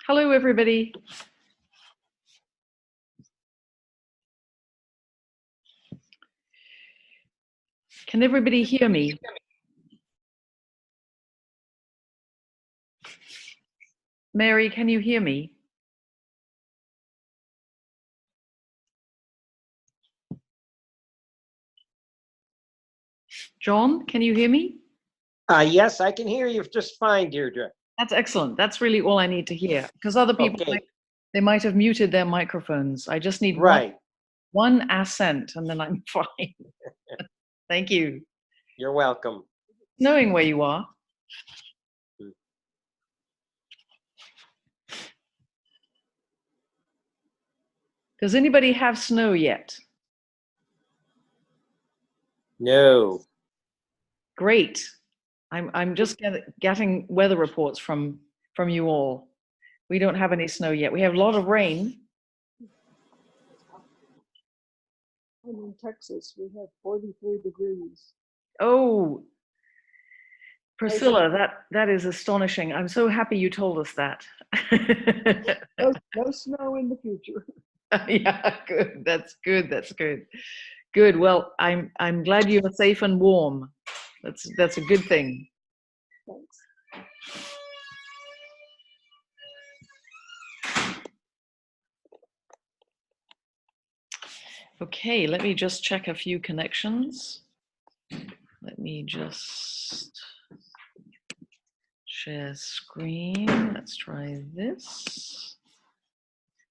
Hello, everybody. Can everybody hear me? Mary, can you hear me? John, can you hear me? Yes, I can hear you just fine, Deirdre. That's excellent. That's really all I need to hear, because other people, Okay. they might have muted their microphones. I just need one assent and then I'm fine. Thank you. You're welcome. Knowing where you are. Does anybody have snow yet? No. Great. I'm just getting weather reports from you all. We don't have any snow yet. We have a lot of rain. I'm in Texas. We have 43 degrees. Oh, Priscilla, that is astonishing. I'm so happy you told us that. No snow in the future. Yeah, good. That's good. That's good. Good. Well, I'm glad you're safe and warm. That's a good thing. Thanks. Okay, let me just check a few connections. Let me just share screen. Let's try this.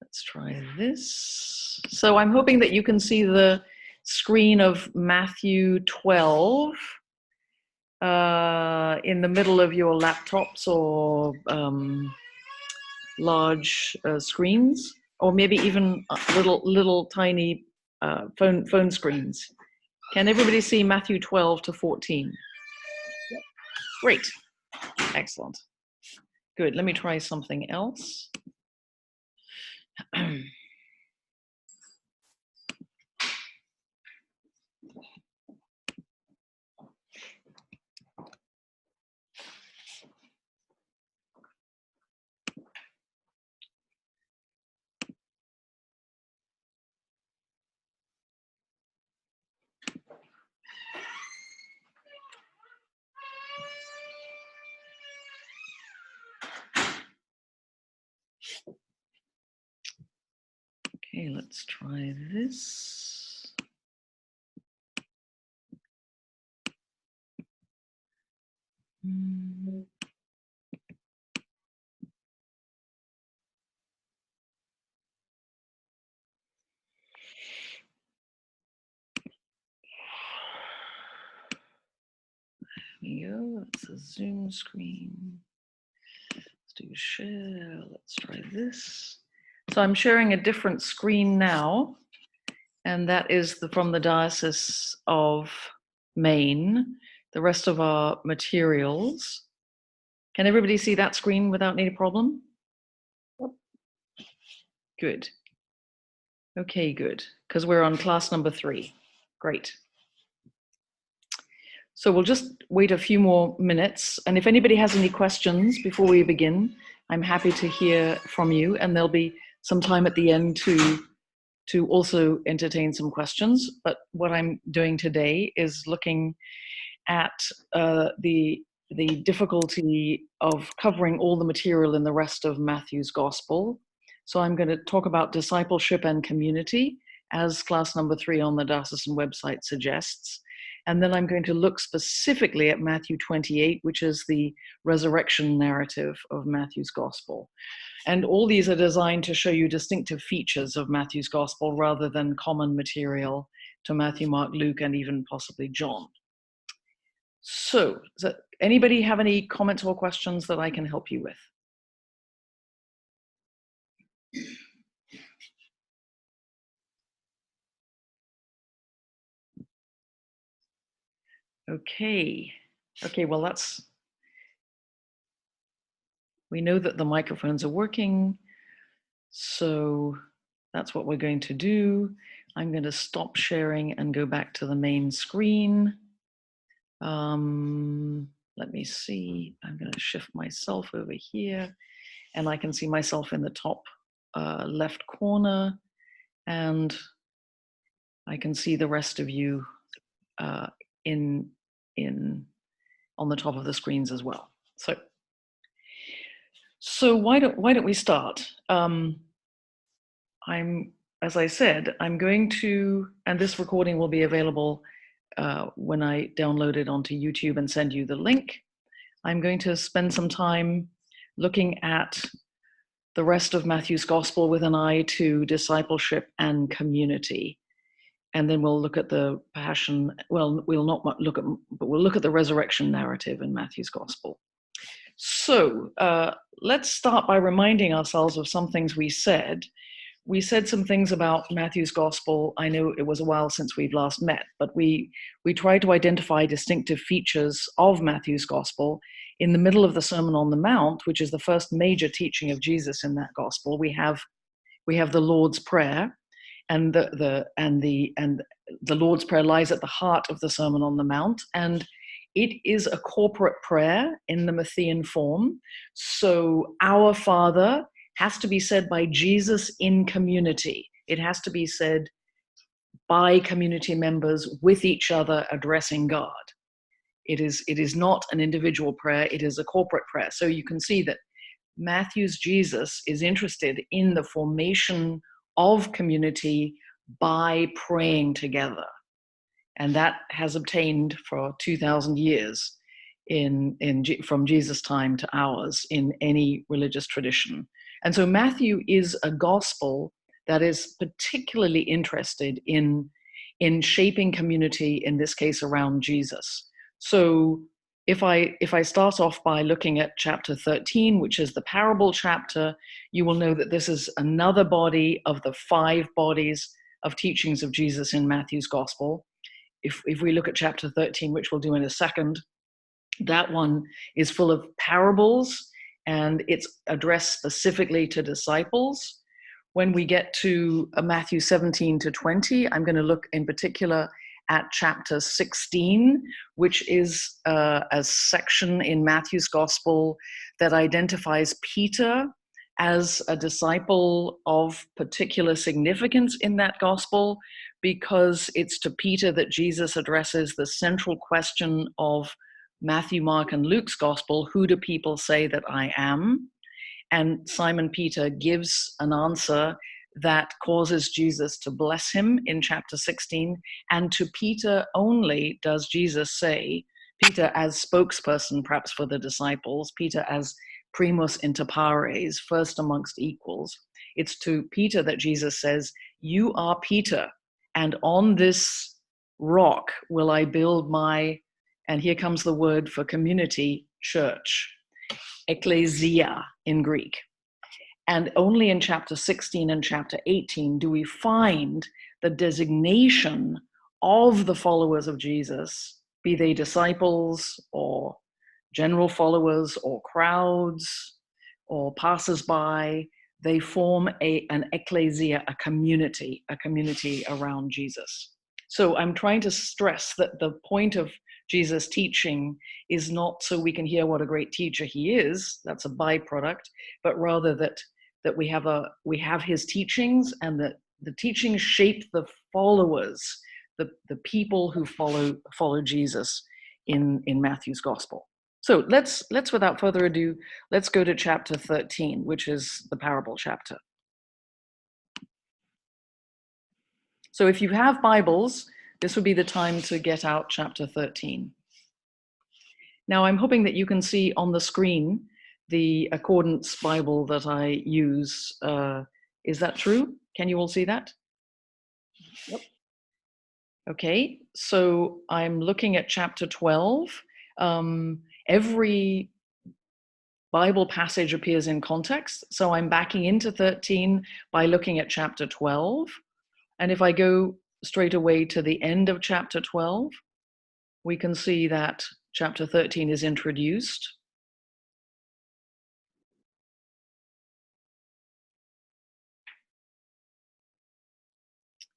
Let's try this. So I'm hoping that you can see the screen of Matthew 12 in the middle of your laptops or large screens, or maybe even little tiny phone screens. Can everybody see Matthew 12 to 14? Yep. Great. Excellent. Good. Let me try something else. Okay, let's try this. There we go. That's a Zoom screen. Let's do share. Let's try this. So I'm sharing a different screen now, and that is from the Diocese of Maine. The rest of our materials. Can everybody see that screen without any problem? Yep. Good. Okay, good, because we're on class number 3. Great. So we'll just wait a few more minutes, and if anybody has any questions before we begin, I'm happy to hear from you, and there'll be some time at the end to also entertain some questions. But what I'm doing today is looking at the difficulty of covering all the material in the rest of Matthew's Gospel. So I'm going to talk about discipleship and community, as class number 3 on the diocesan website suggests. And then I'm going to look specifically at Matthew 28, which is the resurrection narrative of Matthew's Gospel. And all these are designed to show you distinctive features of Matthew's Gospel rather than common material to Matthew, Mark, Luke, and even possibly John. So, does anybody have any comments or questions that I can help you with? Okay, well, we know that the microphones are working, so that's what we're going to do. I'm going to stop sharing and go back to the main screen. Let me see, I'm going to shift myself over here, and I can see myself in the top left corner, and I can see the rest of you in on the top of the screens as well. So why don't we start? As I said, I'm going to, and this recording will be available when I download it onto YouTube and send you the link. I'm going to spend some time looking at the rest of Matthew's Gospel with an eye to discipleship and community. And then we'll look at the passion, well, we'll not look at, but we'll look at the resurrection narrative in Matthew's Gospel. So let's start by reminding ourselves of some things we said. We said some things about Matthew's Gospel. I know it was a while since we've last met, but we tried to identify distinctive features of Matthew's Gospel. In the middle of the Sermon on the Mount, which is the first major teaching of Jesus in that Gospel, we have the Lord's Prayer, and the Lord's Prayer lies at the heart of the Sermon on the Mount, and it is a corporate prayer in the Matthean form. So Our Father has to be said by Jesus in community. It has to be said by community members with each other addressing God. It is not an individual prayer, it is a corporate prayer. So you can see that Matthew's Jesus is interested in the formation of community by praying together. And that has obtained for 2,000 years from Jesus' time to ours in any religious tradition. And so Matthew is a gospel that is particularly interested in shaping community, in this case around Jesus. So if I start off by looking at chapter 13, which is the parable chapter, you will know that this is another body of the 5 bodies of teachings of Jesus in Matthew's gospel. If we look at chapter 13, which we'll do in a second, that one is full of parables, and it's addressed specifically to disciples. When we get to Matthew 17 to 20, I'm going to look in particular at chapter 16, which is a section in Matthew's gospel that identifies Peter as a disciple of particular significance in that gospel, because it's to Peter that Jesus addresses the central question of Matthew, Mark, and Luke's gospel: who do people say that I am? And Simon Peter gives an answer that causes Jesus to bless him in chapter 16. And to Peter only does Jesus say, Peter as spokesperson perhaps for the disciples, Peter as primus inter pares, first amongst equals. It's to Peter that Jesus says, you are Peter, and on this rock will I build my, and here comes the word for community, church, ecclesia in Greek. And only in chapter 16 and chapter 18 do we find the designation of the followers of Jesus, be they disciples or general followers or crowds or passers-by. They form an ecclesia, a community around Jesus. So I'm trying to stress that the point of Jesus' teaching is not so we can hear what a great teacher he is, that's a byproduct, but rather that we have his teachings, and that the teachings shape the followers, the people who follow Jesus in Matthew's gospel. So let's without further ado, let's go to chapter 13, which is the parable chapter. So if you have Bibles, this would be the time to get out chapter 13. Now I'm hoping that you can see on the screen the Accordance Bible that I use. Is that true? Can you all see that? Yep. Okay, so I'm looking at chapter 12. Every Bible passage appears in context, so I'm backing into 13 by looking at chapter 12. And if I go straight away to the end of chapter 12, we can see that chapter 13 is introduced.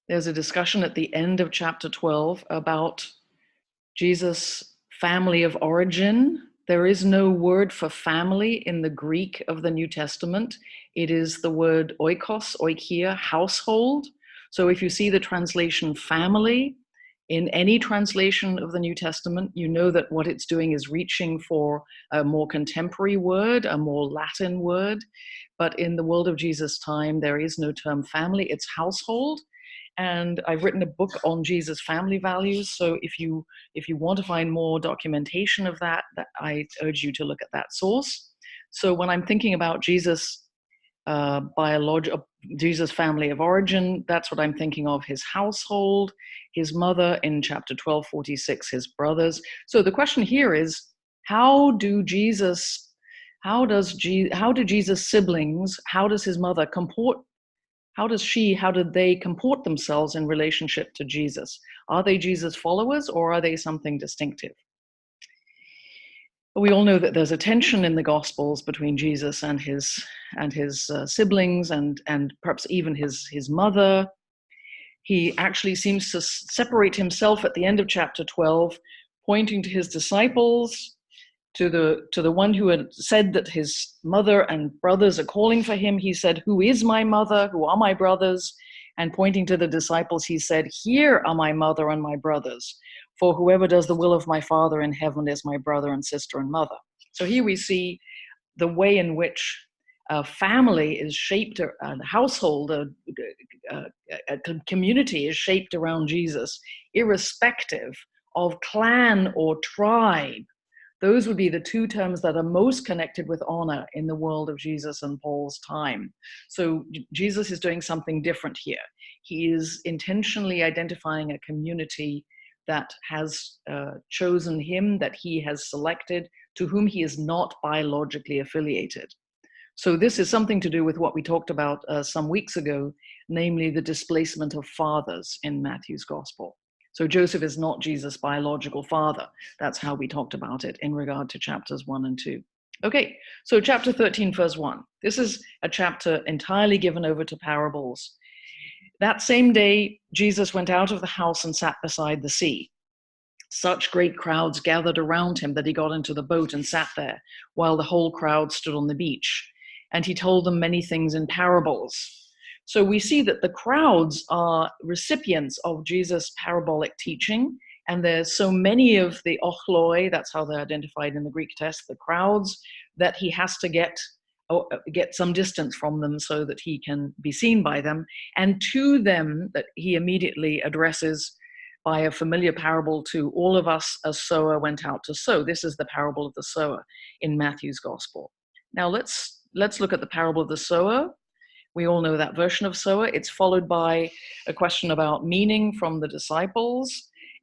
There's a discussion at the end of chapter 12 about Jesus' family of origin, There is no word for family in the Greek of the New Testament. It is the word oikos, oikia, household. So if you see the translation family in any translation of the New Testament, you know that what it's doing is reaching for a more contemporary word, a more Latin word. But in the world of Jesus' time, there is no term family, it's household. And I've written a book on Jesus' family values. So if you want to find more documentation of that, I urge you to look at that source. So when I'm thinking about Jesus' Jesus' family of origin, that's what I'm thinking of: his household, his mother in chapter 12:46, his brothers. So the question here is, how do Jesus' siblings, how does his mother how did they comport themselves in relationship to Jesus? Are they Jesus followers, or are they something distinctive? But we all know that there's a tension in the Gospels between Jesus and his siblings, and perhaps even his mother. He actually seems to separate himself at the end of chapter 12, pointing to his disciples, to the one who had said that his mother and brothers are calling for him. He said, "Who is my mother? Who are my brothers?" And pointing to the disciples, he said, "Here are my mother and my brothers. For whoever does the will of my Father in heaven is my brother and sister and mother." So here we see the way in which a family is shaped, a household, a community is shaped around Jesus, irrespective of clan or tribe. Those would be the two terms that are most connected with honor in the world of Jesus and Paul's time. So Jesus is doing something different here. He is intentionally identifying a community that has chosen him, that he has selected, to whom he is not biologically affiliated. So this is something to do with what we talked about some weeks ago, namely the displacement of fathers in Matthew's gospel. So Joseph is not Jesus' biological father. That's how we talked about it in regard to chapters 1 and 2. Okay, so chapter 13, verse 1. This is a chapter entirely given over to parables. That same day, Jesus went out of the house and sat beside the sea. Such great crowds gathered around him that he got into the boat and sat there, while the whole crowd stood on the beach. And he told them many things in parables. So we see that the crowds are recipients of Jesus' parabolic teaching, and there's so many of the ochloi, that's how they're identified in the Greek text, the crowds, that he has to get some distance from them so that he can be seen by them. And to them that he immediately addresses by a familiar parable to all of us: a sower went out to sow. This is the parable of the sower in Matthew's gospel. Now let's look at the parable of the sower. We all know that version of sower. It's followed by a question about meaning from the disciples.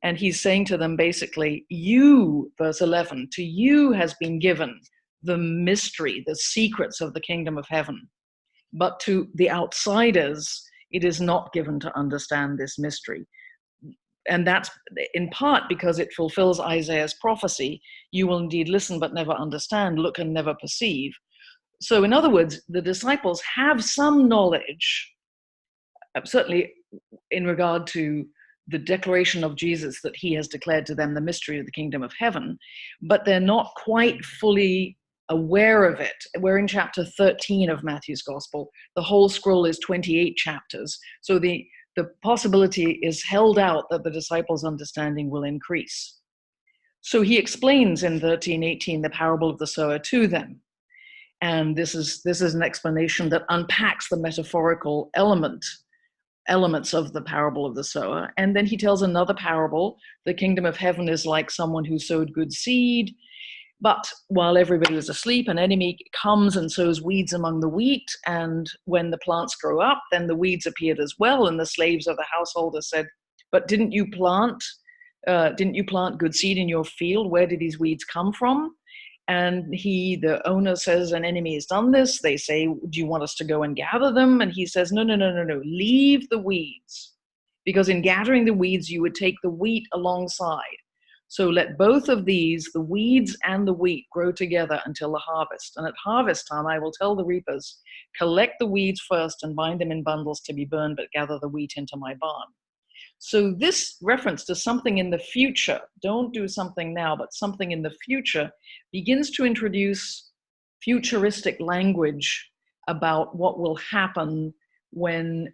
And he's saying to them basically, you, verse 11, to you has been given the mystery, the secrets of the kingdom of heaven. But to the outsiders, it is not given to understand this mystery. And that's in part because it fulfills Isaiah's prophecy: you will indeed listen but never understand, look and never perceive. So in other words, the disciples have some knowledge, certainly in regard to the declaration of Jesus that he has declared to them the mystery of the kingdom of heaven, but they're not quite fully aware of it. We're in chapter 13 of Matthew's gospel. The whole scroll is 28 chapters. So the possibility is held out that the disciples' understanding will increase. So he explains in 13:18 the parable of the sower to them. And this is an explanation that unpacks the metaphorical elements of the parable of the sower. And then he tells another parable. The kingdom of heaven is like someone who sowed good seed, but while everybody was asleep, an enemy comes and sows weeds among the wheat. And when the plants grow up, then the weeds appeared as well. And the slaves of the householder said, "But didn't you plant good seed in your field? Where did these weeds come from?" And the owner says, "An enemy has done this." They say, "Do you want us to go and gather them?" And he says, No. Leave the weeds, because in gathering the weeds, you would take the wheat alongside. So let both of these, the weeds and the wheat, grow together until the harvest. And at harvest time, I will tell the reapers, collect the weeds first and bind them in bundles to be burned, but gather the wheat into my barn. So this reference to something in the future, don't do something now, but something in the future, begins to introduce futuristic language about what will happen when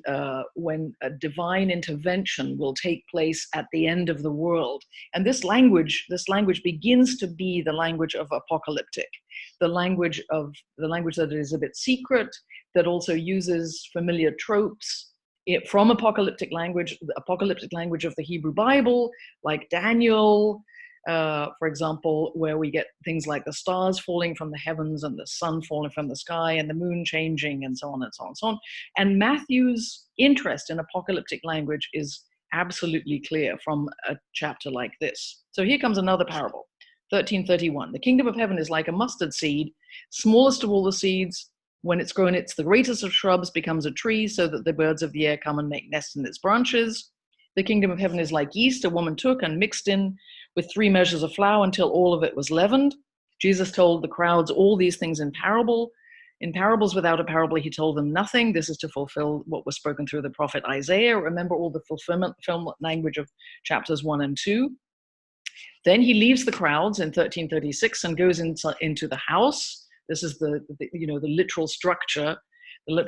a divine intervention will take place at the end of the world. And this language begins to be the language of apocalyptic, the language that is a bit secret, that also uses familiar tropes from apocalyptic language of the Hebrew Bible, like Daniel, for example, where we get things like the stars falling from the heavens and the sun falling from the sky and the moon changing and so on and so on and so on. And Matthew's interest in apocalyptic language is absolutely clear from a chapter like this. So here comes another parable, 13:31. The kingdom of heaven is like a mustard seed, smallest of all the seeds. When it's grown, it's the greatest of shrubs, becomes a tree, so that the birds of the air come and make nests in its branches. The kingdom of heaven is like yeast a woman took and mixed in with 3 measures of flour until all of it was leavened. Jesus told the crowds all these things in parable. In parables without a parable, he told them nothing. This is to fulfill what was spoken through the prophet Isaiah. Remember all the fulfillment language of chapters 1 and 2. Then he leaves the crowds in 13:36 and goes into the house. This is the literal structure, of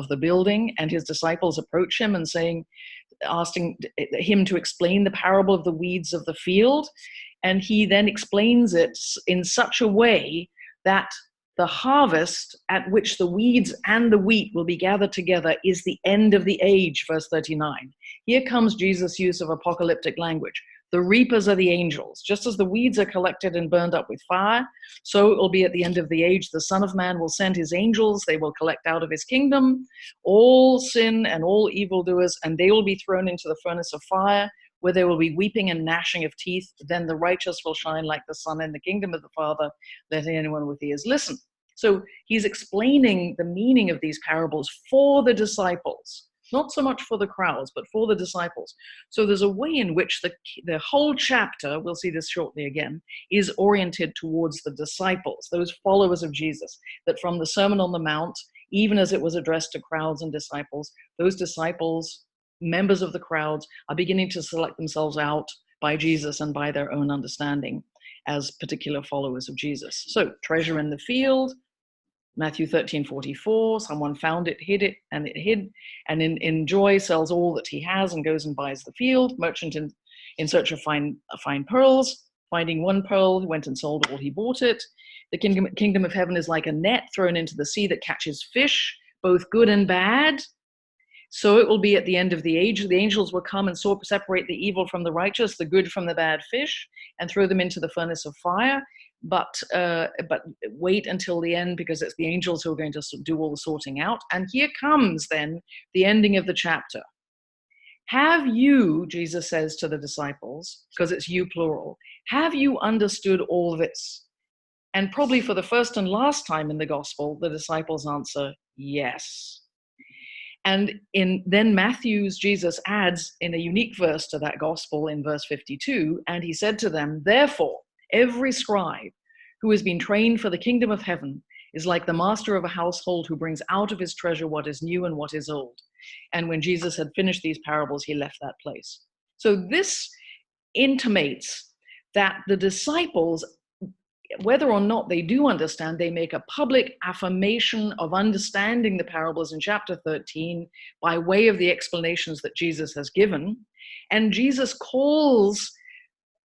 the building. And his disciples approach him and asking him to explain the parable of the weeds of the field. And he then explains it in such a way that the harvest at which the weeds and the wheat will be gathered together is the end of the age, verse 39. Here comes Jesus' use of apocalyptic language. The reapers are the angels. Just as the weeds are collected and burned up with fire, so it will be at the end of the age. The Son of Man will send his angels. They will collect out of his kingdom all sin and all evildoers, and they will be thrown into the furnace of fire, where there will be weeping and gnashing of teeth. Then the righteous will shine like the sun in the kingdom of the Father. Let anyone with ears listen. So he's explaining the meaning of these parables for the disciples. Not so much for the crowds, but for the disciples. So there's a way in which the whole chapter, we'll see this shortly again, is oriented towards the disciples, those followers of Jesus, that from the Sermon on the Mount, even as it was addressed to crowds and disciples, those disciples, members of the crowds, are beginning to select themselves out by Jesus and by their own understanding as particular followers of Jesus. So treasure in the field, Matthew 13:44, someone found it, hid it, and it hid, and in joy sells all that he has and goes and buys the field. Merchant in search of fine pearls, finding one pearl, he went and sold all he bought it. The kingdom of heaven is like a net thrown into the sea that catches fish, both good and bad. So it will be at the end of the age. The angels will come and separate the evil from the righteous, the good from the bad fish, and throw them into the furnace of fire. But wait until the end, because it's the angels who are going to do all the sorting out. And here comes then the ending of the chapter. Have you, Jesus says to the disciples, because it's you plural, have you understood all this? And probably for the first and last time in the gospel, the disciples answer yes. And then Jesus adds in a unique verse to that gospel in verse 52, and he said to them, therefore, every scribe who has been trained for the kingdom of heaven is like the master of a household who brings out of his treasure what is new and what is old. And when Jesus had finished these parables, he left that place. So this intimates that the disciples, whether or not they do understand, they make a public affirmation of understanding the parables in chapter 13 by way of the explanations that Jesus has given. And Jesus calls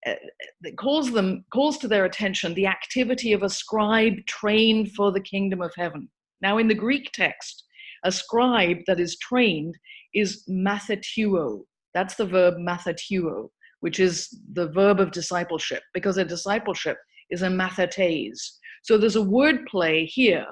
to their attention the activity of a scribe trained for the kingdom of heaven. Now, in the Greek text, a scribe that is trained is matheteuo. That's the verb matheteuo, which is the verb of discipleship, because a discipleship is a mathetes. So there's a word play here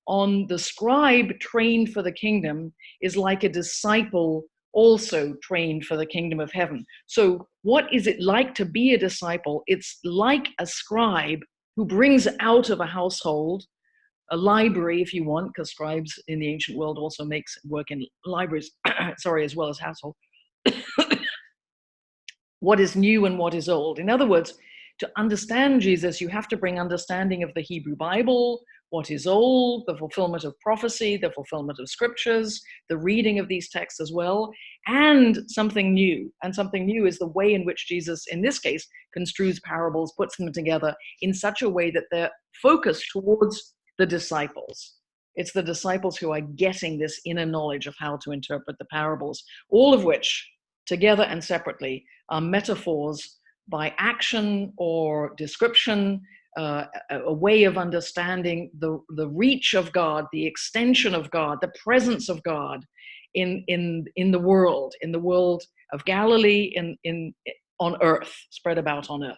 on the scribe trained for the kingdom is like a disciple also trained for the kingdom of heaven. So what is it like to be a disciple? It's like a scribe who brings out of a household, a library if you want, because scribes in the ancient world also work in libraries, as well as household. What is new and what is old. In other words, to understand Jesus, you have to bring understanding of the Hebrew Bible, what is old, the fulfillment of prophecy, the fulfillment of scriptures, the reading of these texts as well, and something new. And something new is the way in which Jesus, in this case, construes parables, puts them together in such a way that they're focused towards the disciples. It's the disciples who are getting this inner knowledge of how to interpret the parables, all of which, together and separately, are metaphors by action or description, a way of understanding the reach of God, the extension of God, the presence of God in the world of Galilee, on earth, spread about on earth.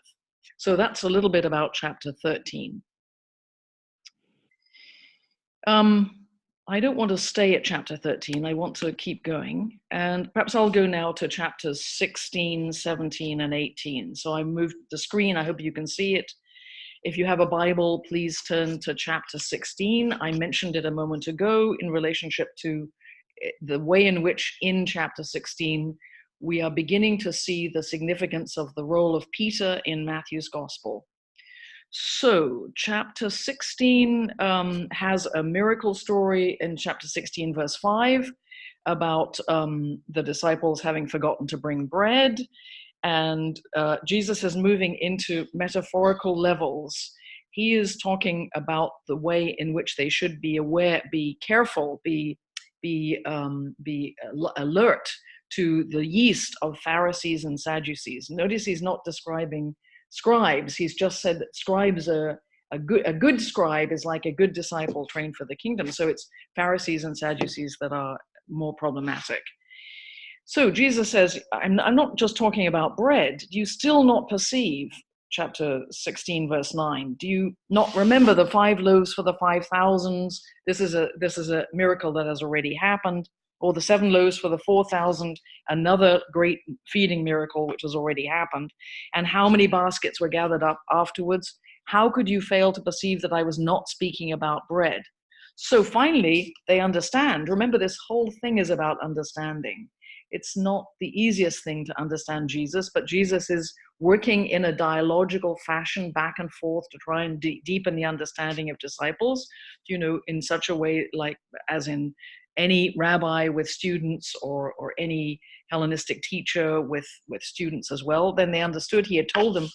So that's a little bit about chapter 13. I don't want to stay at chapter 13. I want to keep going. And perhaps I'll go now to chapters 16, 17, and 18. So I moved the screen. I hope you can see it. If you have a Bible, please turn to chapter 16. I mentioned it a moment ago in relationship to the way in which in chapter 16 we are beginning to see the significance of the role of Peter in Matthew's gospel. So chapter 16 has a miracle story in chapter 16 verse 5 about the disciples having forgotten to bring bread, and Jesus is moving into metaphorical levels. He is talking about the way in which they should be aware, be careful, be alert to the yeast of Pharisees and Sadducees. Notice he's not describing scribes. He's just said that scribes are a good scribe is like a good disciple trained for the kingdom. So it's Pharisees and Sadducees that are more problematic. So Jesus says, I'm not just talking about bread. Do you still not perceive, chapter 16, verse 9, do you not remember the 5 loaves for the 5,000? This is a miracle that has already happened. Or the 7 loaves for the 4,000, another great feeding miracle which has already happened. And how many baskets were gathered up afterwards? How could you fail to perceive that I was not speaking about bread? So finally, they understand. Remember, this whole thing is about understanding. It's not the easiest thing to understand Jesus, but Jesus is working in a dialogical fashion back and forth to try and deepen the understanding of disciples, in such a way like as in any rabbi with students or any Hellenistic teacher with students as well. Then they understood he had told them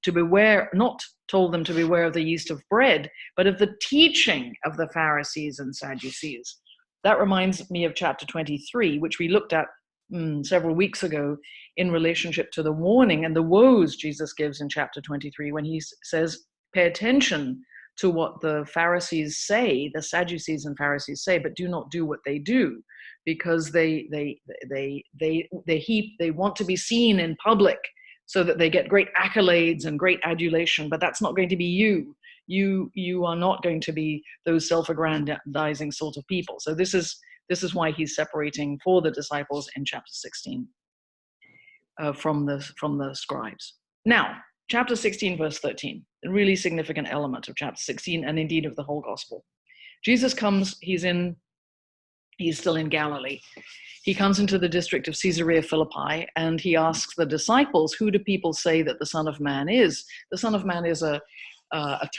to beware, not told them to beware of the yeast of bread, but of the teaching of the Pharisees and Sadducees. That reminds me of chapter 23, which we looked at several weeks ago in relationship to the warning and the woes Jesus gives in chapter 23 when he says, pay attention to what the Pharisees say, the Sadducees and Pharisees say, but do not do what they do, because they want to be seen in public so that they get great accolades and great adulation, but that's not going to be you. You are not going to be those self-aggrandizing sort of people. So this is why he's separating for the disciples in chapter 16 from the scribes. Now, chapter 16, verse 13, a really significant element of chapter 16 and indeed of the whole gospel. Jesus comes, he's still in Galilee. He comes into the district of Caesarea Philippi and he asks the disciples, who do people say that the Son of Man is? The Son of Man is a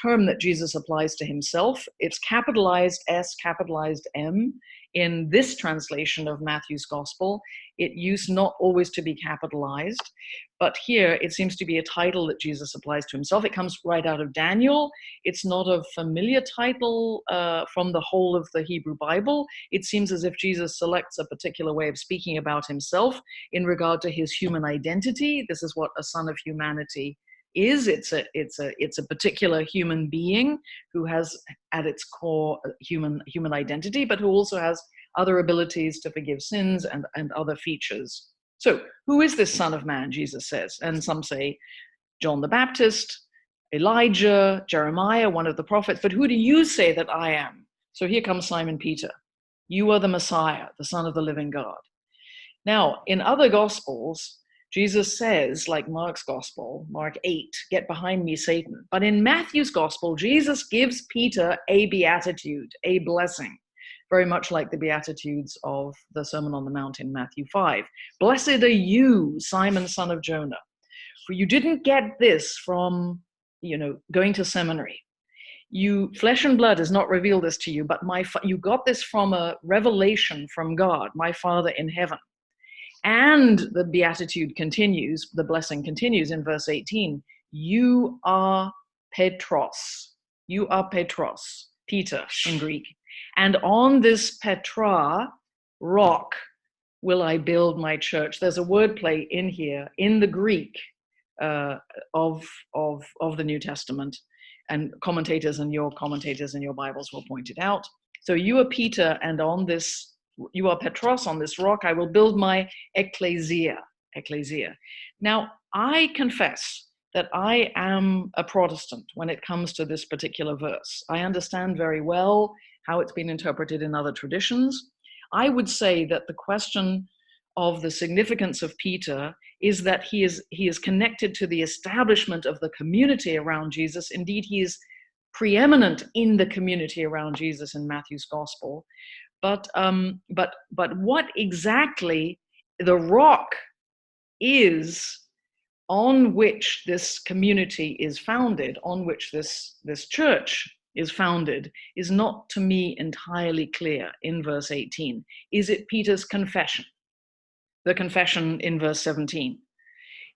term that Jesus applies to himself. It's capitalized S, capitalized M in this translation of Matthew's gospel. It used not always to be capitalized, but here it seems to be a title that Jesus applies to himself. It comes right out of Daniel. It's not a familiar title from the whole of the Hebrew Bible. It seems as if Jesus selects a particular way of speaking about himself in regard to his human identity. This is what a son of humanity is. It's a particular human being who has at its core human identity, but who also has other abilities to forgive sins and other features. So who is this Son of Man, Jesus says? And some say John the Baptist, Elijah, Jeremiah, one of the prophets. But who do you say that I am? So here comes Simon Peter. You are the Messiah, the Son of the living God. Now, in other Gospels, Jesus says, like Mark's Gospel, Mark 8, get behind me, Satan. But in Matthew's Gospel, Jesus gives Peter a beatitude, a blessing, very much like the Beatitudes of the Sermon on the Mount in Matthew 5. Blessed are you, Simon, son of Jonah, for you didn't get this from, going to seminary. flesh and blood has not revealed this to you, but you got this from a revelation from God, my Father in heaven. And the beatitude continues, the blessing continues in verse 18. You are Petros. You are Petros, Peter in Greek. And on this Petra, rock, will I build my church. There's a wordplay in here, in the Greek of the New Testament. And commentators in your Bibles will point it out. So you are Peter, and you are Petros, on this rock I will build my ecclesia. Now, I confess that I am a Protestant when it comes to this particular verse. I understand very well how it's been interpreted in other traditions. I would say that the question of the significance of Peter is that he is connected to the establishment of the community around Jesus. Indeed, he is preeminent in the community around Jesus in Matthew's gospel. But what exactly the rock is on which this community is founded, on which this church is founded, is not to me entirely clear in verse 18. Is it Peter's confession? The confession in verse 17?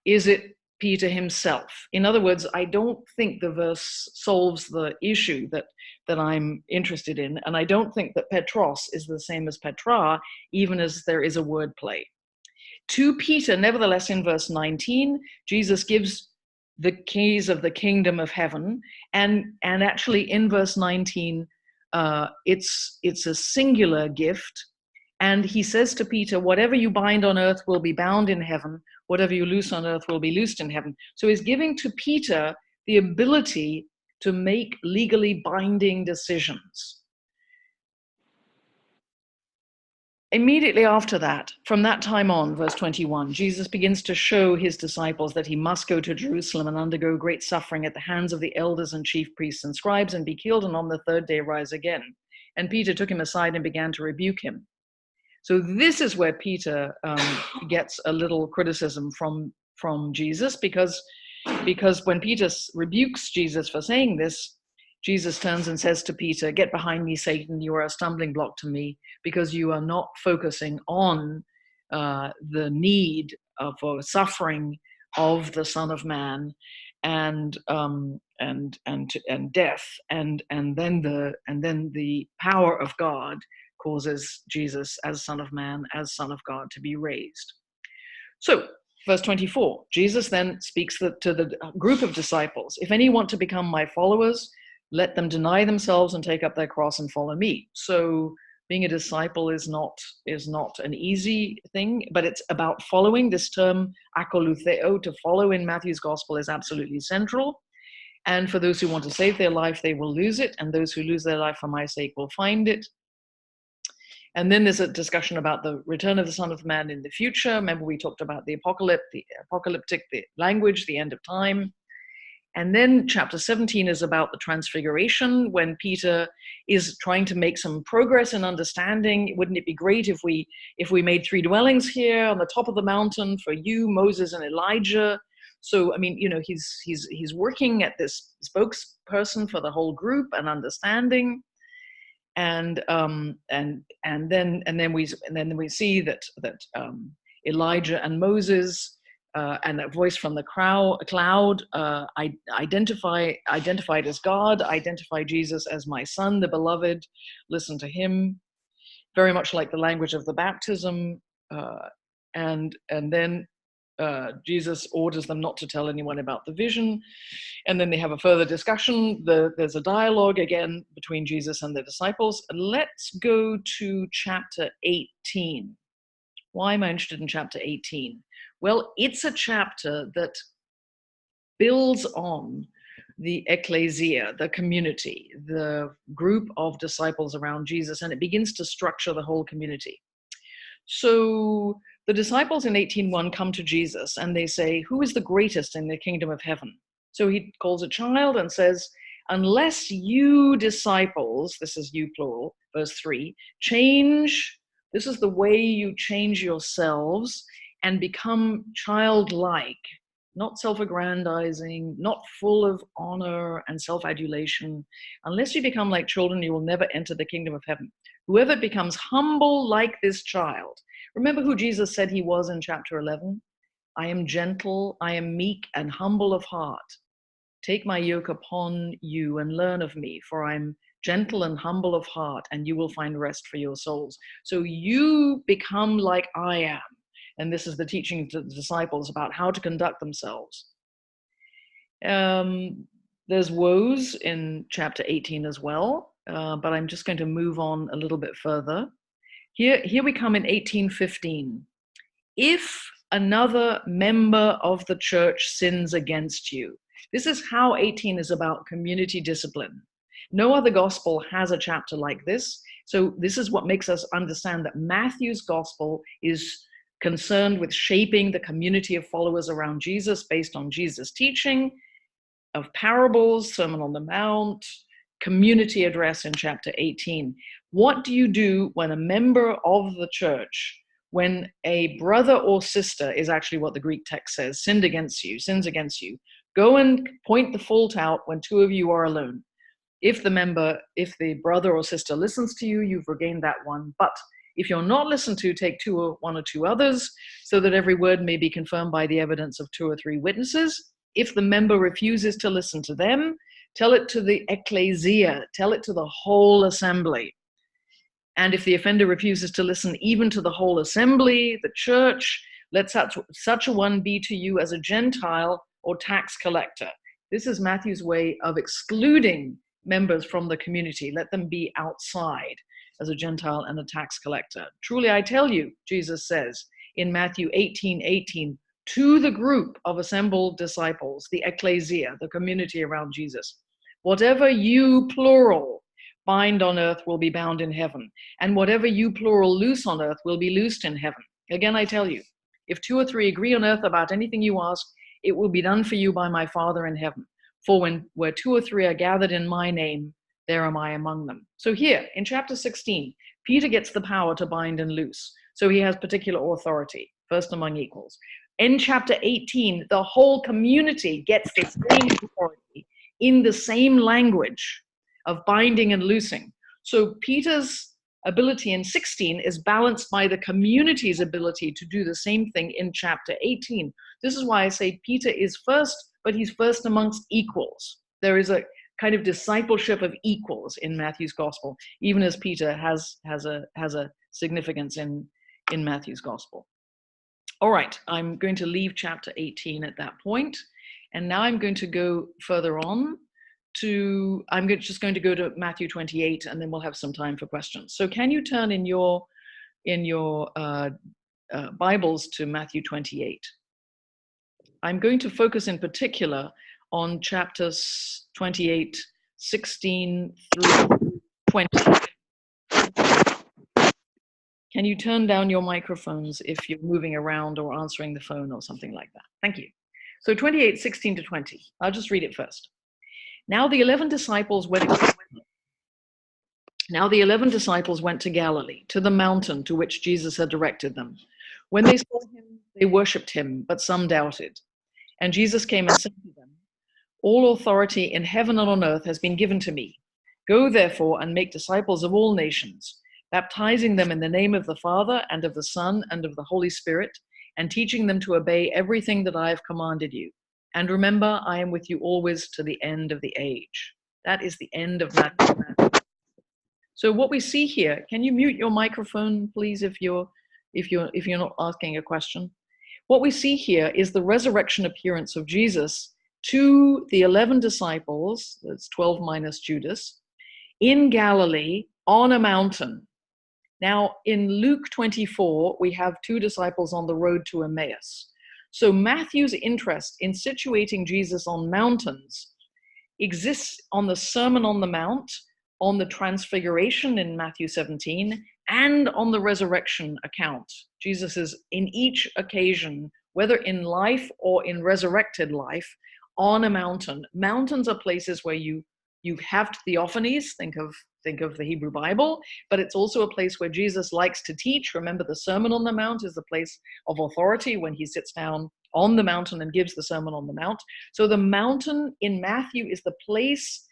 Is it Peter himself? In other words, I don't think the verse solves the issue that I'm interested in, and I don't think that Petros is the same as Petra, even as there is a word play. To Peter, nevertheless, in verse 19, Jesus gives the keys of the kingdom of heaven, and actually in verse 19, it's a singular gift. And he says to Peter, whatever you bind on earth will be bound in heaven. Whatever you loose on earth will be loosed in heaven. So he's giving to Peter the ability to make legally binding decisions. Immediately after that, from that time on, verse 21, Jesus begins to show his disciples that he must go to Jerusalem and undergo great suffering at the hands of the elders and chief priests and scribes and be killed and on the third day rise again. And Peter took him aside and began to rebuke him. So this is where Peter gets a little criticism from Jesus, because when Peter rebukes Jesus for saying this, Jesus turns and says to Peter, "Get behind me, Satan, you are a stumbling block to me, because you are not focusing on the need for suffering of the Son of Man and death, and then the power of God causes Jesus as Son of Man, as Son of God, to be raised." So, verse 24, Jesus then speaks to the group of disciples. If any want to become my followers, let them deny themselves and take up their cross and follow me. So being a disciple is not an easy thing, but it's about following. This term akolutheo, to follow in Matthew's gospel, is absolutely central. And for those who want to save their life, they will lose it. And those who lose their life for my sake will find it. And then there's a discussion about the return of the Son of Man in the future. Remember, we talked about the apocalyptic, the language, the end of time. And then chapter 17 is about the transfiguration, when Peter is trying to make some progress in understanding. Wouldn't it be great if we made 3 dwellings here on the top of the mountain for you, Moses, and Elijah? So, I mean, he's working at this spokesperson for the whole group and understanding. And then we see that Elijah and Moses and a voice from the cloud identified as God, identify Jesus as my son, the beloved, listen to him. Very much like the language of the baptism, and then Jesus orders them not to tell anyone about the vision. And then they have a further discussion. There's a dialogue again between Jesus and the disciples. Let's go to chapter 18. Why am I interested in chapter 18? Well, it's a chapter that builds on the ecclesia, the community, the group of disciples around Jesus, and it begins to structure the whole community. So the disciples in 18:1 come to Jesus and they say, "Who is the greatest in the kingdom of heaven?" So he calls a child and says, "Unless you disciples," this is you plural, verse 3, "change, this is the way you change yourselves and become childlike, not self-aggrandizing, not full of honor and self-adulation. Unless you become like children, you will never enter the kingdom of heaven. Whoever becomes humble like this child. Remember who Jesus said he was in chapter 11? I am gentle, I am meek and humble of heart. Take my yoke upon you and learn of me, for I'm gentle and humble of heart, and you will find rest for your souls. So you become like I am. And this is the teaching to the disciples about how to conduct themselves. There's woes in chapter 18 as well, but I'm just going to move on a little bit further. Here we come in 18:15. If another member of the church sins against you. This is how 18 is about community discipline. No other gospel has a chapter like this. So this is what makes us understand that Matthew's gospel is concerned with shaping the community of followers around Jesus based on Jesus' teaching of parables, Sermon on the Mount, community address in chapter 18. What do you do when a member of the church, when a brother or sister is actually what the Greek text says, sins against you, go and point the fault out when two of you are alone. If the brother or sister listens to you, you've regained that one. But if you're not listened to, take one or two others, so that every word may be confirmed by the evidence of 2 or 3 witnesses. If the member refuses to listen to them, tell it to the ecclesia, tell it to the whole assembly. And if the offender refuses to listen even to the whole assembly, the church, let such a one be to you as a Gentile or tax collector. This is Matthew's way of excluding members from the community. Let them be outside as a Gentile and a tax collector. Truly I tell you, Jesus says in Matthew 18:18, to the group of assembled disciples, the ecclesia, the community around Jesus, whatever you, plural, bind on earth will be bound in heaven, and whatever you, plural, loose on earth will be loosed in heaven. Again, I tell you, if 2 or 3 agree on earth about anything you ask, it will be done for you by my Father in heaven. For where 2 or 3 are gathered in my name, there am I among them. So here, in chapter 16, Peter gets the power to bind and loose. So he has particular authority, first among equals. In chapter 18, the whole community gets the same authority in the same language of binding and loosing. So Peter's ability in 16 is balanced by the community's ability to do the same thing in chapter 18. This is why I say Peter is first, but he's first amongst equals. There is a kind of discipleship of equals in Matthew's gospel, even as Peter has a significance in Matthew's gospel. All right, I'm going to leave chapter 18 at that point, and now I'm going to go further on to, just going to go to Matthew 28, and then we'll have some time for questions. So can you turn in your Bibles to Matthew 28? I'm going to focus in particular on chapters 28, 16 through 20. Can you turn down your microphones if you're moving around or answering the phone or something like that? Thank you. So 28, 16 to 20. I'll just read it first. Now the 11 disciples went to Galilee, to the mountain to which Jesus had directed them. When they saw him, they worshipped him, but some doubted. And Jesus came and said to them, all authority in heaven and on earth has been given to me. Go therefore and make disciples of all nations, baptizing them in the name of the Father and of the Son and of the Holy Spirit, and teaching them to obey everything that I have commanded you. And remember, I am with you always to the end of the age. That is the end of Matthew. So what we see here, can you mute your microphone, please, if you're not asking a question? What we see here is the resurrection appearance of Jesus to the 11 disciples, that's 12 minus Judas, in Galilee on a mountain. Now, in Luke 24, we have 2 disciples on the road to Emmaus. So Matthew's interest in situating Jesus on mountains exists on the Sermon on the Mount, on the Transfiguration in Matthew 17, and on the resurrection account. Jesus is in each occasion, whether in life or in resurrected life, on a mountain. Mountains are places where you have theophanies, think of the Hebrew Bible, but it's also a place where Jesus likes to teach. Remember, the Sermon on the Mount is the place of authority when he sits down on the mountain and gives the Sermon on the Mount. So the mountain in Matthew is the place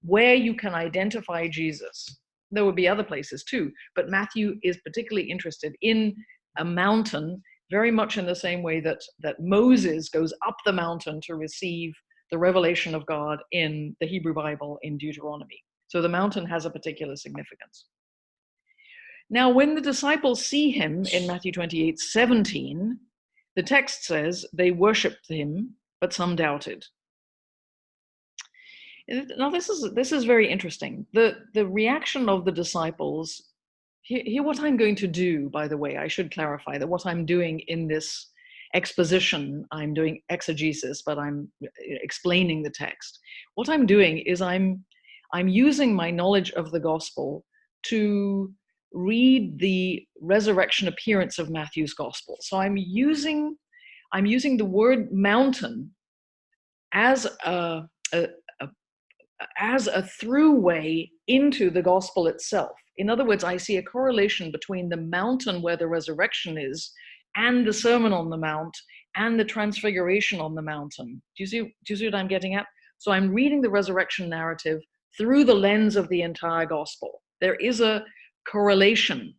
where you can identify Jesus. There would be other places too, but Matthew is particularly interested in a mountain, very much in the same way that Moses goes up the mountain to receive the revelation of God in the Hebrew Bible in Deuteronomy. So the mountain has a particular significance. Now, when the disciples see him in Matthew 28:17, the text says they worshipped him, but some doubted. Now, this is very interesting. The reaction of the disciples. Here, what I'm going to do, by the way, I should clarify that what I'm doing in this exposition, I'm doing exegesis, but I'm explaining the text. What I'm doing is I'm using my knowledge of the gospel to read the resurrection appearance of Matthew's gospel. So I'm using the word mountain as a throughway into the gospel itself. In other words, I see a correlation between the mountain where the resurrection is and the Sermon on the Mount and the transfiguration on the mountain. Do you see what I'm getting at? So I'm reading the resurrection narrative through the lens of the entire gospel. There is a correlation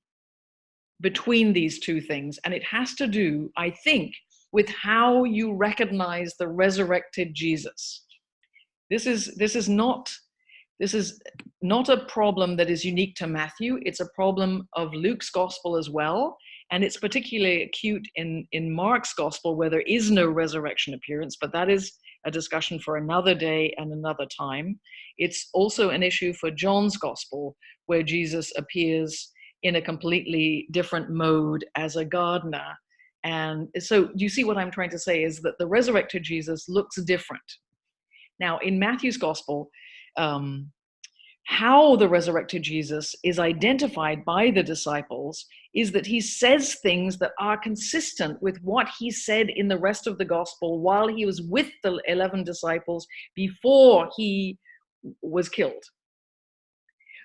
between these two things, and it has to do, I think, with how you recognize the resurrected Jesus. This is not a problem that is unique to Matthew. It's a problem of Luke's gospel as well. And it's particularly acute in Mark's gospel, where there is no resurrection appearance, but that is a discussion for another day and another time. It's also an issue for John's gospel, where Jesus appears in a completely different mode as a gardener. And so you see what I'm trying to say is that the resurrected Jesus looks different. Now, in Matthew's gospel, how the resurrected Jesus is identified by the disciples is that he says things that are consistent with what he said in the rest of the gospel while he was with the 11 disciples before he was killed.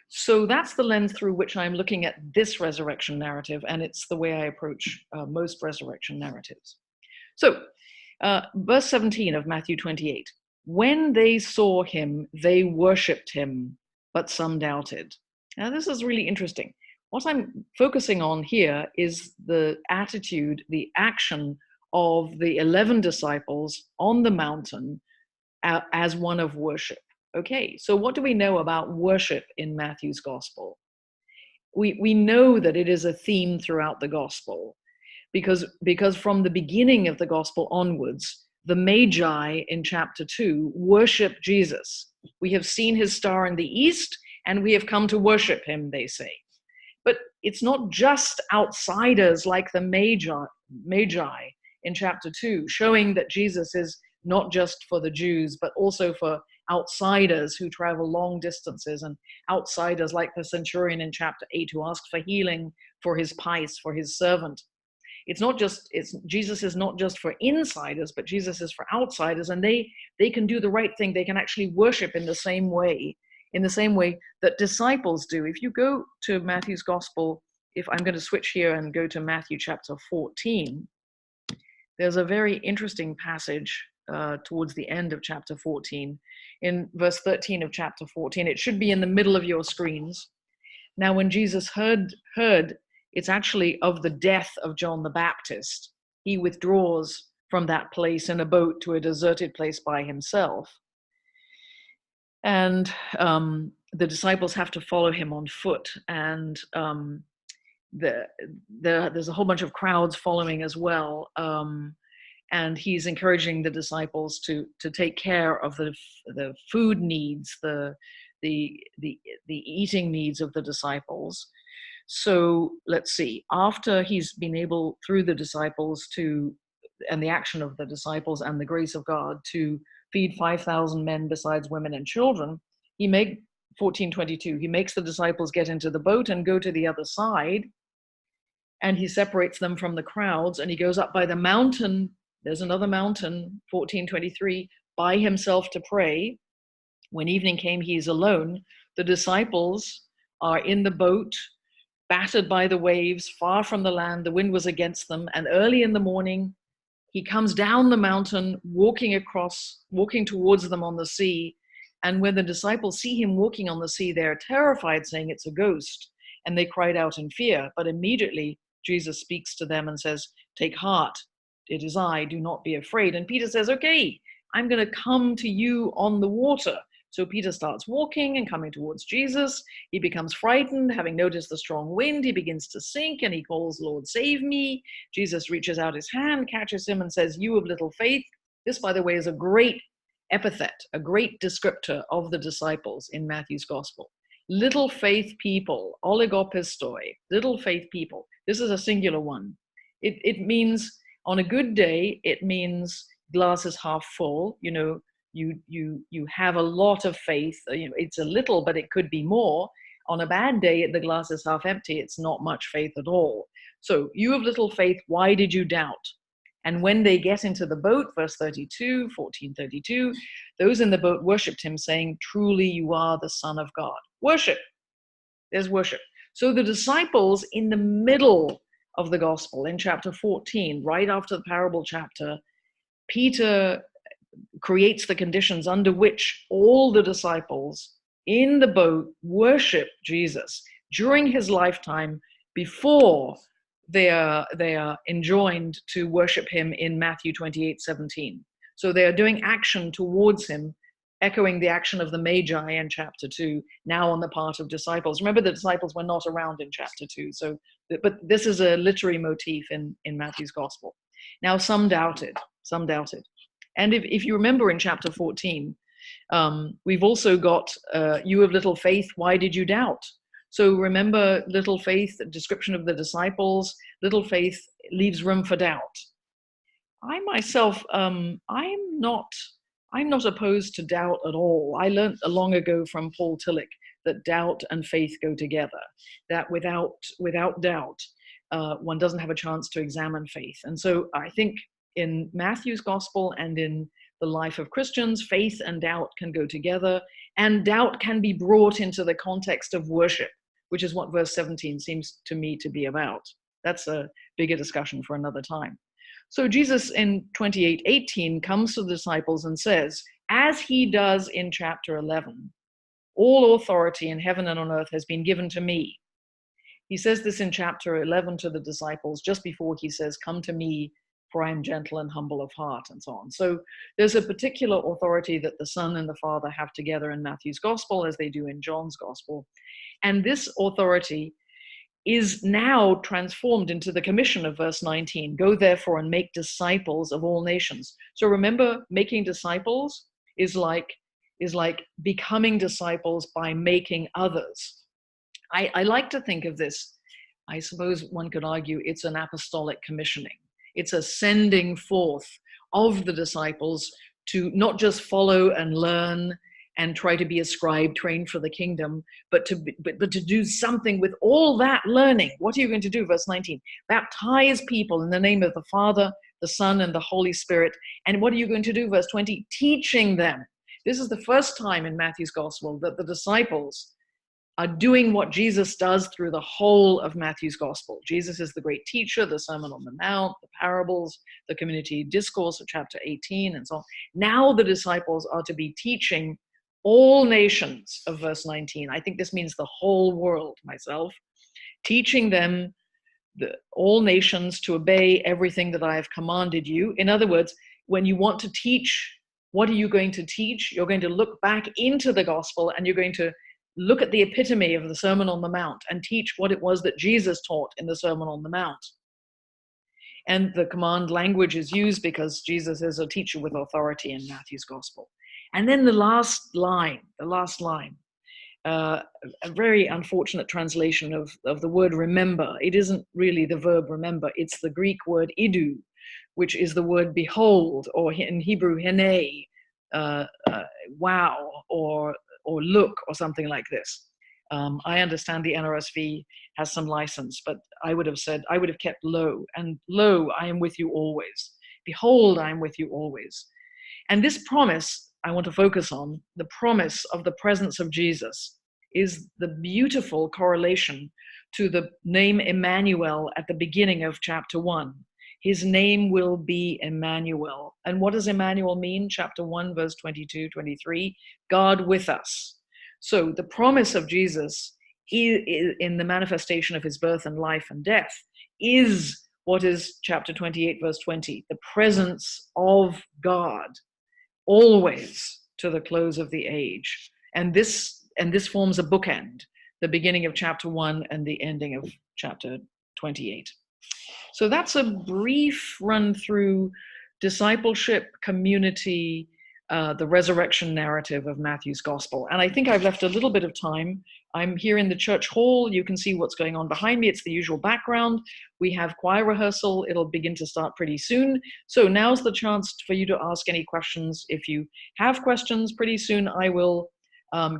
So that's the lens through which I'm looking at this resurrection narrative, and it's the way I approach most resurrection narratives. So, verse 17 of Matthew 28. When they saw him, they worshipped him, but some doubted. Now, this is really interesting. What I'm focusing on here is the attitude, the action of the 11 disciples on the mountain as one of worship. Okay, so what do we know about worship in Matthew's gospel? We know that it is a theme throughout the gospel because from the beginning of the gospel onwards, the Magi in chapter 2 worship Jesus. We have seen his star in the east, and we have come to worship him, they say. But it's not just outsiders like the Magi in chapter 2, showing that Jesus is not just for the Jews, but also for outsiders who travel long distances, and outsiders like the centurion in chapter 8 who asked for healing for his pice, for his servant. Jesus is not just for insiders, but Jesus is for outsiders, and they can do the right thing. They can actually worship in the same way that disciples do. If you go to Matthew's gospel, if I'm going to switch here and go to Matthew chapter 14, there's a very interesting passage towards the end of chapter 14. In verse 13 of chapter 14, it should be in the middle of your screens. Now, when Jesus heard it's actually of the death of John the Baptist, he withdraws from that place in a boat to a deserted place by himself. And the disciples have to follow him on foot. And there's a whole bunch of crowds following as well. And he's encouraging the disciples to take care of the food needs, the eating needs of the disciples. So let's see, after he's been able, through the disciples and the action of the disciples and the grace of God, to feed 5,000 men besides women and children, 14:22, he makes the disciples get into the boat and go to the other side, and he separates them from the crowds, and he goes up by the mountain. There's another mountain, 14:23, by himself to pray. When evening came, he is alone. The disciples are in the boat, battered by the waves, far from the land. The wind was against them. And early in the morning, He comes down the mountain, walking towards them on the sea. And when the disciples see him walking on the sea, they're terrified, saying it's a ghost. And they cried out in fear. But immediately Jesus speaks to them and says, take heart, it is I, do not be afraid. And Peter says, okay, I'm going to come to you on the water. So Peter starts walking and coming towards Jesus. He becomes frightened, having noticed the strong wind. He begins to sink and he calls, Lord, save me. Jesus reaches out his hand, catches him and says, you of little faith. This, by the way, is a great epithet, a great descriptor of the disciples in Matthew's gospel. Little faith people, oligopistoi, little faith people. This is a singular one. It means, on a good day, it means glass is half full. You know, you have a lot of faith. You know, it's a little, but it could be more. On a bad day, the glass is half empty. It's not much faith at all. So, you of little faith, why did you doubt? And when they get into the boat, verse 14:32, those in the boat worshipped him, saying, truly you are the Son of God. Worship. There's worship. So the disciples in the middle of the gospel, in chapter 14, right after the parable chapter, Peter creates the conditions under which all the disciples in the boat worship Jesus during his lifetime before they are enjoined to worship him in Matthew 28:17. So they are doing action towards him, echoing the action of the Magi in chapter 2, now on the part of disciples. Remember, the disciples were not around in chapter 2, but this is a literary motif in Matthew's gospel. Now, some doubted. And if you remember in chapter 14, we've also got, you of little faith, why did you doubt? So remember, little faith, description of the disciples, little faith leaves room for doubt. I myself, I'm not opposed to doubt at all. I learned long ago from Paul Tillich that doubt and faith go together, that without doubt, one doesn't have a chance to examine faith. And so I think in Matthew's gospel and in the life of Christians, faith and doubt can go together, and doubt can be brought into the context of worship, which is what verse 17 seems to me to be about. That's a bigger discussion for another time. So Jesus in 28:18 comes to the disciples and says, as he does in chapter 11, all authority in heaven and on earth has been given to me. He says this in chapter 11 to the disciples just before he says, come to me, for I am gentle and humble of heart, and so on. So there's a particular authority that the Son and the Father have together in Matthew's gospel, as they do in John's gospel. And this authority is now transformed into the commission of verse 19. Go therefore and make disciples of all nations. So remember, making disciples is like becoming disciples by making others. I like to think of this, I suppose one could argue it's an apostolic commissioning. It's a sending forth of the disciples to not just follow and learn and try to be a scribe trained for the kingdom, but to do something with all that learning. What are you going to do? Verse 19, baptize people in the name of the Father, the Son, and the Holy Spirit. And what are you going to do? Verse 20, teaching them. This is the first time in Matthew's gospel that the disciples are doing what Jesus does through the whole of Matthew's gospel. Jesus is the great teacher, the Sermon on the Mount, the parables, the community discourse of chapter 18, and so on. Now the disciples are to be teaching all nations of verse 19. I think this means the whole world, myself, teaching them, all nations, to obey everything that I have commanded you. In other words, when you want to teach, what are you going to teach? You're going to look back into the gospel and you're going to look at the epitome of the Sermon on the Mount and teach what it was that Jesus taught in the Sermon on the Mount. And the command language is used because Jesus is a teacher with authority in Matthew's gospel. And then the last line, a very unfortunate translation of the word remember. It isn't really the verb remember, it's the Greek word idu, which is the word behold, or in Hebrew, hene, wow, or look, or something like this. I understand the NRSV has some license, but I would have kept lo, and lo, I am with you always. Behold, I am with you always. And this promise I want to focus on, the promise of the presence of Jesus, is the beautiful correlation to the name Emmanuel at the beginning of chapter 1. His name will be Emmanuel. And what does Emmanuel mean? Chapter 1, verse 22, 23, God with us. So the promise of Jesus in the manifestation of his birth and life and death is what is chapter 28, verse 20, the presence of God always to the close of the age. And this forms a bookend, the beginning of chapter 1 and the ending of chapter 28. So that's a brief run through discipleship, community, the resurrection narrative of Matthew's gospel. And I think I've left a little bit of time. I'm here in the church hall. You can see what's going on behind me. It's the usual background. We have choir rehearsal. It'll begin to start pretty soon. So now's the chance for you to ask any questions. If you have questions, pretty soon I will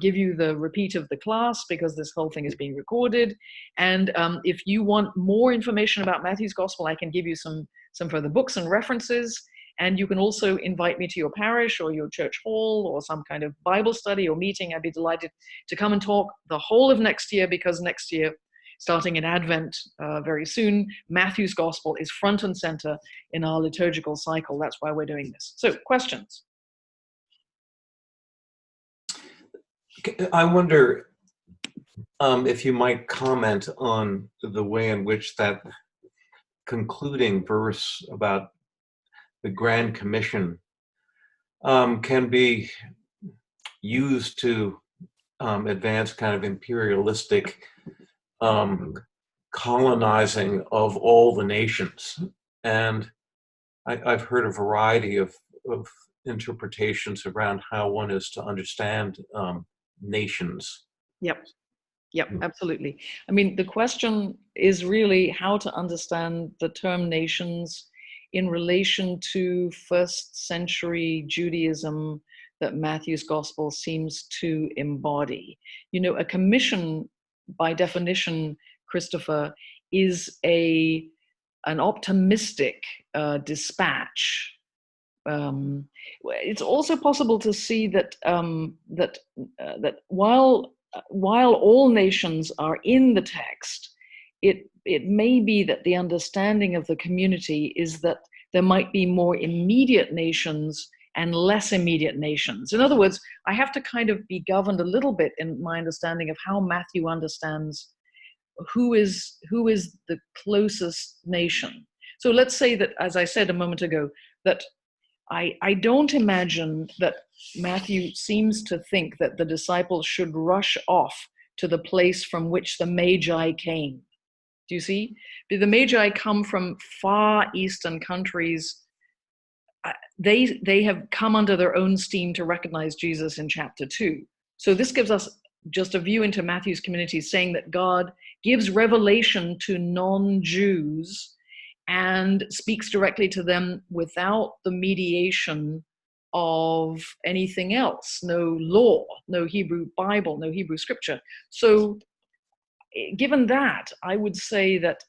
give you the repeat of the class, because this whole thing is being recorded. And if you want more information about Matthew's gospel, I can give you some further books and references. And you can also invite me to your parish or your church hall or some kind of Bible study or meeting. I'd be delighted to come and talk the whole of next year, because next year, starting in Advent very soon, Matthew's gospel is front and center in our liturgical cycle. That's why we're doing this. So, questions? I wonder if you might comment on the way in which that concluding verse about the Grand Commission can be used to advance kind of imperialistic colonizing of all the nations. And I've heard a variety of interpretations around how one is to understand nations. Yep, absolutely. I mean, the question is really how to understand the term nations in relation to first century Judaism that Matthew's gospel seems to embody. You know, a commission, by definition, Christopher, is an optimistic dispatch. It's also possible to see that that while all nations are in the text, it may be that the understanding of the community is that there might be more immediate nations and less immediate nations. In other words, I have to kind of be governed a little bit in my understanding of how Matthew understands who is the closest nation. So let's say that, as I said a moment ago, that I don't imagine that Matthew seems to think that the disciples should rush off to the place from which the Magi came. Do you see? The Magi come from far eastern countries. They have come under their own steam to recognize Jesus in chapter 2. So this gives us just a view into Matthew's community, saying that God gives revelation to non-Jews and speaks directly to them without the mediation of anything else. No law, no Hebrew Bible, no Hebrew scripture. So given that, I would say that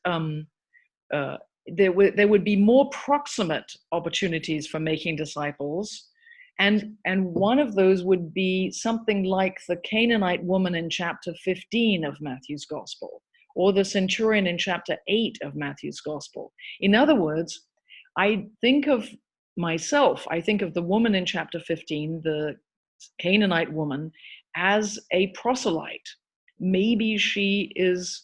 there would be more proximate opportunities for making disciples. And one of those would be something like the Canaanite woman in chapter 15 of Matthew's gospel, or the centurion in chapter 8 of Matthew's gospel. In other words, I think of the woman in chapter 15, the Canaanite woman, as a proselyte. Maybe she is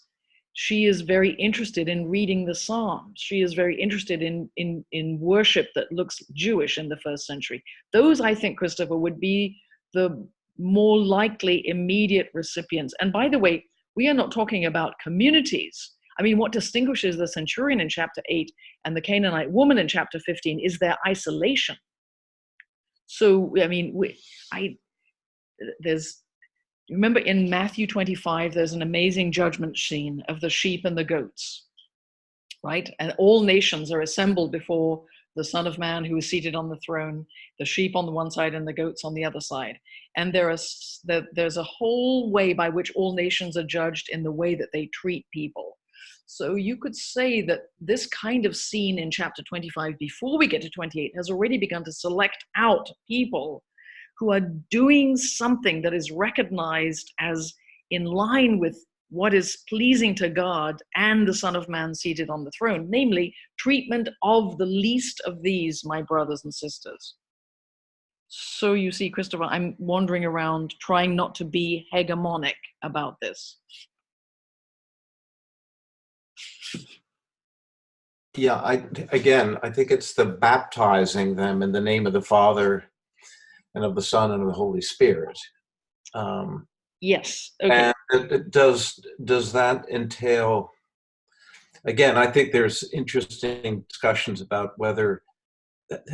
very interested in reading the Psalms. She is very interested in worship that looks Jewish in the first century. Those, I think, Christopher, would be the more likely immediate recipients. And by the way, we are not talking about communities. I mean, what distinguishes the centurion in chapter 8 and the Canaanite woman in chapter 15 is their isolation. So, I mean, remember in Matthew 25, there's an amazing judgment scene of the sheep and the goats, right? And all nations are assembled before the Son of Man who is seated on the throne, the sheep on the one side and the goats on the other side. And there's a whole way by which all nations are judged in the way that they treat people. So you could say that this kind of scene in chapter 25, before we get to 28, has already begun to select out people who are doing something that is recognized as in line with what is pleasing to God and the Son of Man seated on the throne, namely treatment of the least of these, my brothers and sisters. So you see, Christopher, I'm wandering around trying not to be hegemonic about this. Yeah, I think it's the baptizing them in the name of the Father and of the Son and of the Holy Spirit. Yes. Okay. And does that entail? Again, I think there's interesting discussions about whether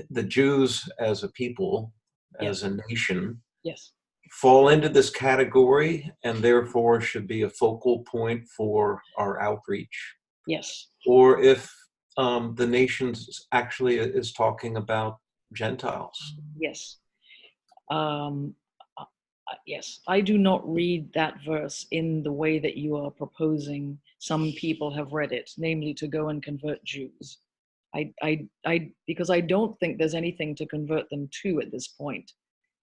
the Jews as a people, as a nation, Yes. fall into this category and therefore should be a focal point for our outreach. Yes. Or if the nation actually is talking about Gentiles. Yes. Yes, I do not read that verse in the way that you are proposing some people have read it, namely to go and convert Jews. Because I don't think there's anything to convert them to at this point.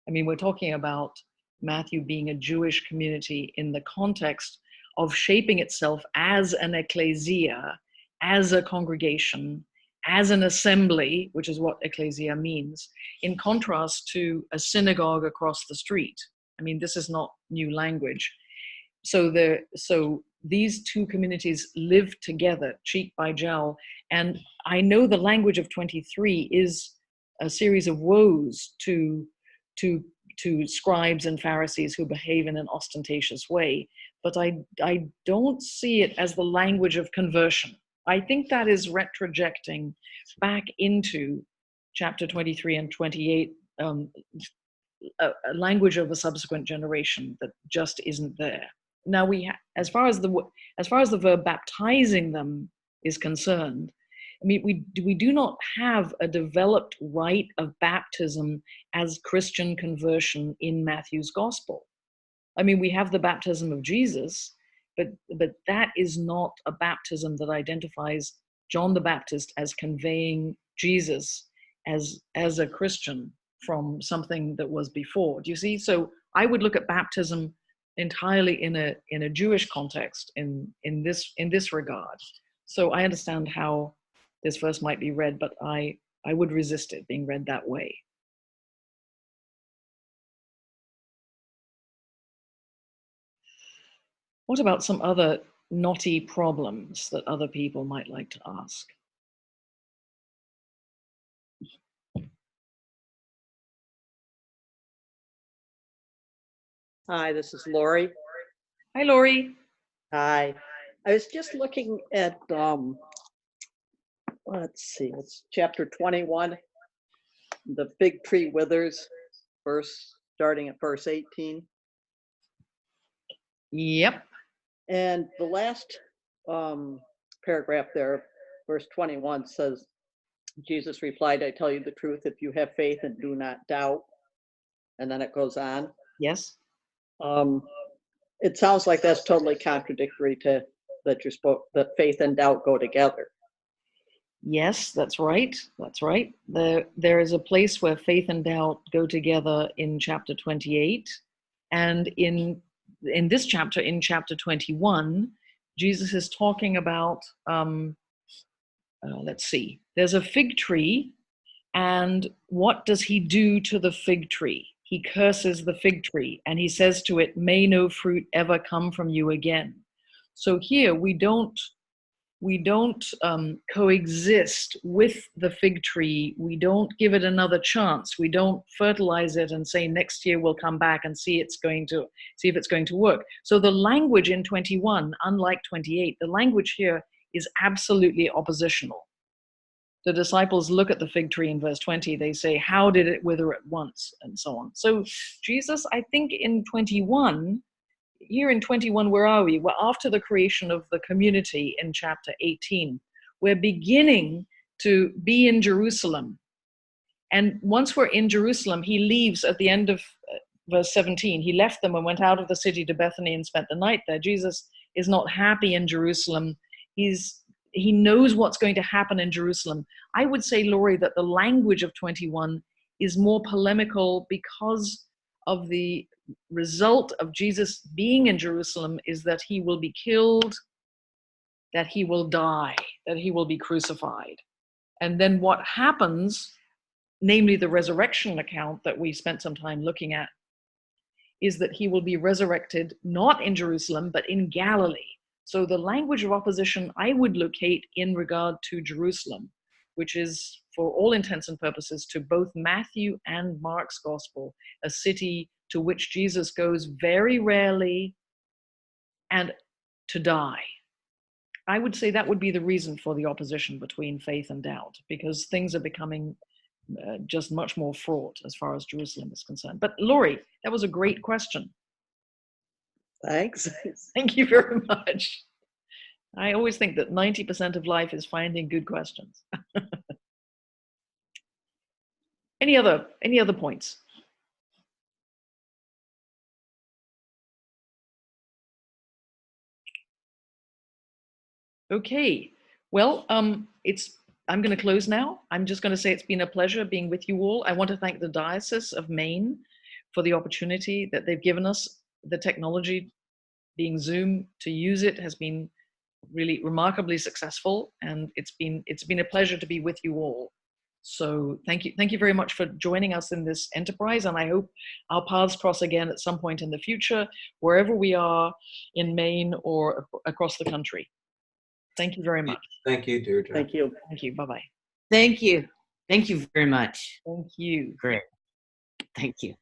I mean, we're talking about Matthew being a Jewish community in the context of shaping itself as an ecclesia, as a congregation, as an assembly, which is what ecclesia means, in contrast to a synagogue across the street. I mean, this is not new language. So these two communities live together, cheek by jowl. And I know the language of 23 is a series of woes to scribes and Pharisees who behave in an ostentatious way. But I don't see it as the language of conversion. I think that is retrojecting back into chapter 23 and 28, a language of a subsequent generation that just isn't there. Now as far as the verb baptizing them is concerned, I mean, we do not have a developed rite of baptism as Christian conversion in Matthew's gospel. I mean, we have the baptism of Jesus, but that is not a baptism that identifies John the Baptist as conveying Jesus as a Christian from something that was before. Do you see? So I would look at baptism entirely in a Jewish context in this regard. So I understand how this verse might be read, but I would resist it being read that way. What about some other knotty problems that other people might like to ask? Hi, this is Lori. Hi, Lori. Hi. I was just looking at, let's see, it's chapter 21, the fig tree withers, starting at verse 18. Yep. And the last paragraph there, verse 21 says, Jesus replied, I tell you the truth, if you have faith and do not doubt. And then it goes on. Yes. It sounds like that's totally contradictory to that faith and doubt go together. Yes, that's right. That's right. There is a place where faith and doubt go together in chapter 28. And in this chapter, in chapter 21, Jesus is talking about, let's see, there's a fig tree, and what does he do to the fig tree? He curses the fig tree, and he says to it, may no fruit ever come from you again. So here we don't coexist with the fig tree. We don't give it another chance. We don't fertilize it and say next year we'll come back and see if it's going to work. So the language in 21, unlike 28, the language here is absolutely oppositional. The disciples look at the fig tree in verse 20. They say, how did it wither at once? And so on. So Jesus, I think in 21, here in 21, where are we? We're after the creation of the community in chapter 18. We're beginning to be in Jerusalem. And once we're in Jerusalem, he leaves at the end of verse 17. He left them and went out of the city to Bethany and spent the night there. Jesus is not happy in Jerusalem. He knows what's going to happen in Jerusalem. I would say, Laurie, that the language of 21 is more polemical because of the result of Jesus being in Jerusalem is that he will be killed, that he will die, that he will be crucified. And then what happens, namely the resurrection account that we spent some time looking at, is that he will be resurrected not in Jerusalem, but in Galilee. So the language of opposition I would locate in regard to Jerusalem, which is, for all intents and purposes, to both Matthew and Mark's gospel, a city to which Jesus goes very rarely and to die. I would say that would be the reason for the opposition between faith and doubt, because things are becoming just much more fraught as far as Jerusalem is concerned. But Laurie, that was a great question. Thanks. Thank you very much. I always think that 90% of life is finding good questions. Any other points? Okay, well, I'm going to close now. I'm just going to say it's been a pleasure being with you all. I want to thank the Diocese of Maine for the opportunity that they've given us. The technology, being Zoom, to use it has been really remarkably successful, and it's been a pleasure to be with you all. So thank you very much for joining us in this enterprise, and I hope our paths cross again at some point in the future, wherever we are in Maine or across the country. Thank you very much. Thank you, Deirdre. Thank you. Thank you. Bye-bye. Thank you. Thank you very much. Thank you. Great. Thank you.